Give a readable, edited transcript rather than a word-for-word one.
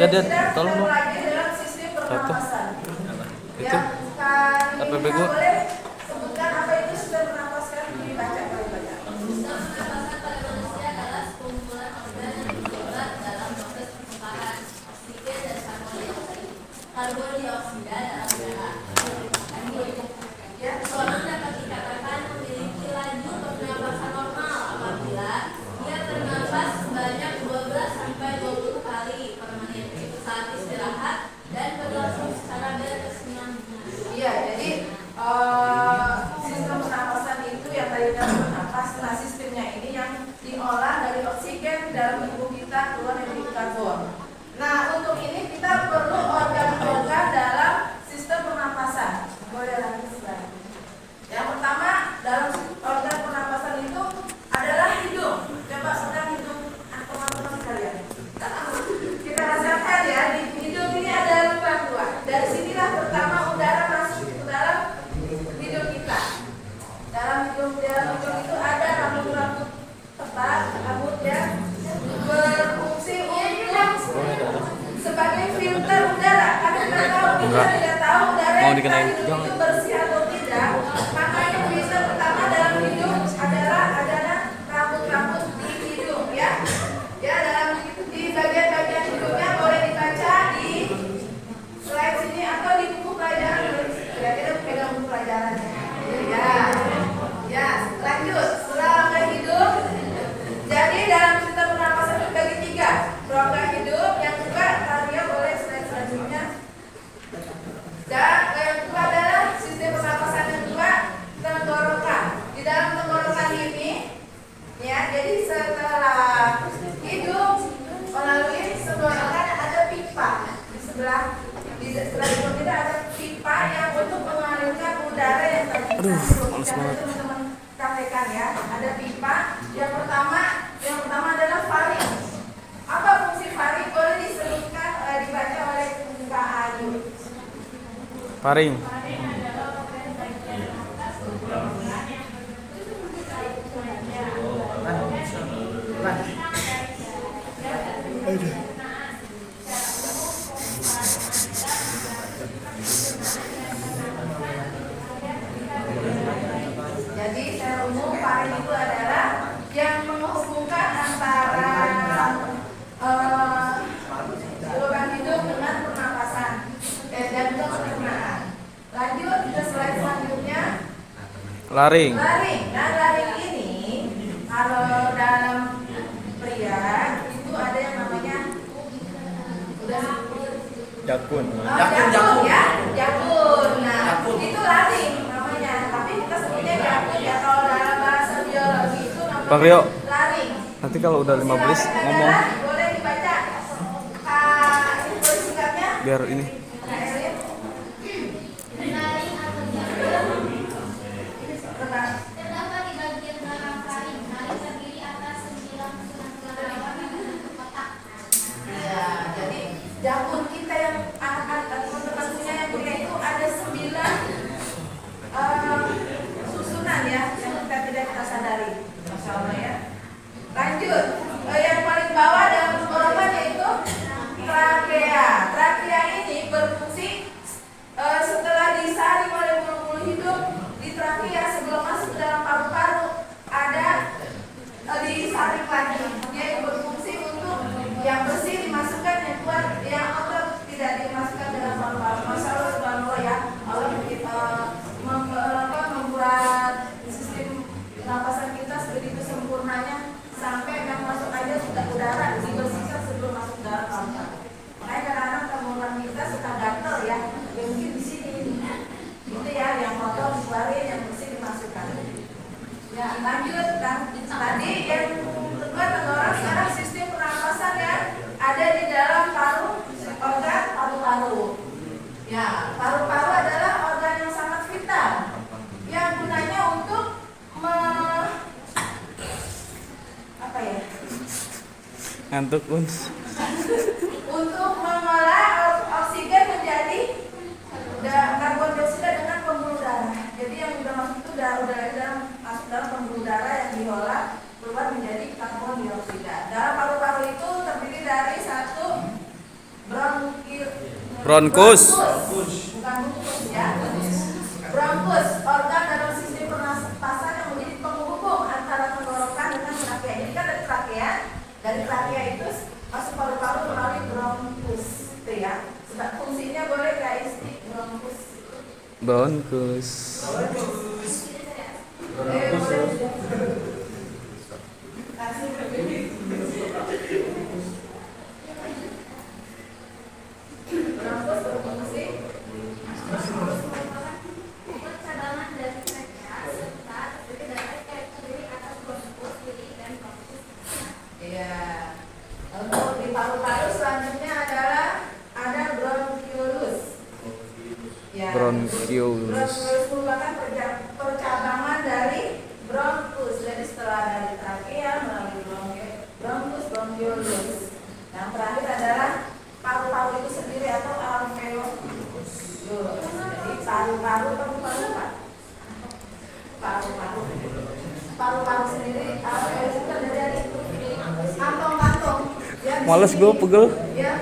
Ya, dia tolong dong. lagi dalam sistem pernapasan. Itu apa bego? Boleh sebutkan apa itu sistem pernapasan, dibaca baca. Pernapasan pada manusia adalah sekumpulan organ yang terlibat dalam proses pertukaran oksigen dan karbon dioksida dalam darah. Seorang dapat dikatakan memiliki laju pernapasan normal apabila dia bernapas sebanyak 12 sampai 20 kali per menit saat istirahat dan berlangsung secara berkesinambungan. Iya, jadi sistem pernapasan itu yang tadi kita bernapas. Nah, sistemnya ini yang diolah dari oksigen dalam tubuh kita keluar dari karbon. Nah, untuk ini kita perlu organ-organ dalam sistem pernapasan. Boleh lagi slide. Yang pertama dalam organ pernapasan itu adalah hidung. Coba sedang hidung teman-teman sekalian. Kita rasakan ya, di hidung ini ada lubang dua. Dari sinilah pertama udara masuk ke dalam hidung kita. Dalam hidung itu ada rambut-rambut tebal, rambut yang berfungsi untuk sebagai filter udara. Karena kita tahu, kita tidak tahu udara yang kita hidup itu bersih atau tidak. Makanya filter pertama dalam hidung adalah rambut-rambut di hidung, ya. Ya, di bagian-bagian hidungnya boleh dibaca di slide sini atau di buku pelajaran. Kira-kira pegang buku pelajarannya. Ya, lanjut. Setelah rongga hidung, jadi dalam sistem pernapasan terbagi tiga. Rongga hidung, yang kedua tadi boleh slide selanjutnya. Dan yang kedua adalah sistem pernapasan yang kedua, tenggorokan. Di dalam tenggorokan ini, ya, jadi setelah hidung melalui tenggorokan ada pipa di sebelah hidung kita ada pipa yang untuk mengalirkan udara yang tadi teman-teman praktekkan ya. Ada pipa. Yang pertama adalah faring. Apa fungsi faring? Boleh disebutkan dibaca oleh Kak Ayu. Faring. Jadi secara umum faring itu adalah yang menghubungkan antara saluran hidung dengan pernapasan dan juga pencernaan. Lanjut ke slide selanjutnya. Laring. Nah, laring ini kalau dalam pria itu ada yang namanya Jakun. jakun ya, jakun. Nah, itu laring namanya. Tapi kita sebutnya jakun ya, kalau dalam bahasa biologi itu namanya Bang Rio, laring. nanti kalau udah 15 ngomong Boleh dibaca. Ini boleh singkatnya. biar ini. Laring atau jakun terdapat di bagian belakang faring. Faring terdiri atas 9 susunan kelelawar yang berbentuk kotak. Ya, jadi jakun kita yang teman-teman punya yang punya itu ada 9 susunan ya yang kita sadari. Masya Allah ya. Lanjut, yang paling bawah dalam tenggorokan yaitu trakea. Trakea ini berfungsi setelah disaring oleh bulu-bulu hidung di trakea sebelum masuk ke dalam paru-paru ada disaring lagi. Dia berfungsi untuk yang bersih dimasukkan, yang keluar yang kotor tidak dimasukkan dalam paru-paru. Masya Allah subhanallah ya. Allah membuat sistem pernapasan kita sebegitu sempurnanya sampai yang masuk aja sudah udara dibersihkan sebelum masuk dalam paru-paru. Makanya kadang-kadang tenggorokan kita suka gatel ya. Ya mungkin di sini itu ya, yang kotor dikeluarin, yang bersih dimasukkan. Ya, lanjut kan. Tadi yang kedua tenggorokan, sekarang sistem pernapasan yang ada di dalam organ paru-paru. Ya, paru-paru adalah organ yang sangat vital yang gunanya untuk Ngantuk uns. untuk mengolah oksigen menjadi karbon dioksida dengan pembuluh darah. Jadi yang udah masuk itu masuk dalam pembuluh darah yang diolah keluar menjadi karbon dioksida. Dalam paru-paru itu terdiri dari satu Bronkus. Bukan bungkus ya. Bronkus, organ dalam sistem pernapasan yang menjadi penghubung antara tenggorokan dengan trakea. Jadi kan dari trakea itu masuk paru-paru melalui bronkus, itu ya. Sebab fungsinya boleh kaistik bronkus. Bronkus. Bronkus berfungsi Cadangan dari trakea serta titik darah yang terdiri atas bronkus, diri, dan bronkus. Iya. Untuk di paru-paru selanjutnya adalah ada bronkiolus. Ya. Bronkiolus. Bronkiolus merupakan percabangan dari bronkus. Jadi setelah dari trakea melalui bronkus, bronkiolus. Yang terakhir adalah paru-paru itu sendiri atau alveolus. Jadi paru-paru paru-paru sendiri alveolus itu terdiri dari kantong-kantong. Ya, di Males sini, gue pegel. Ya,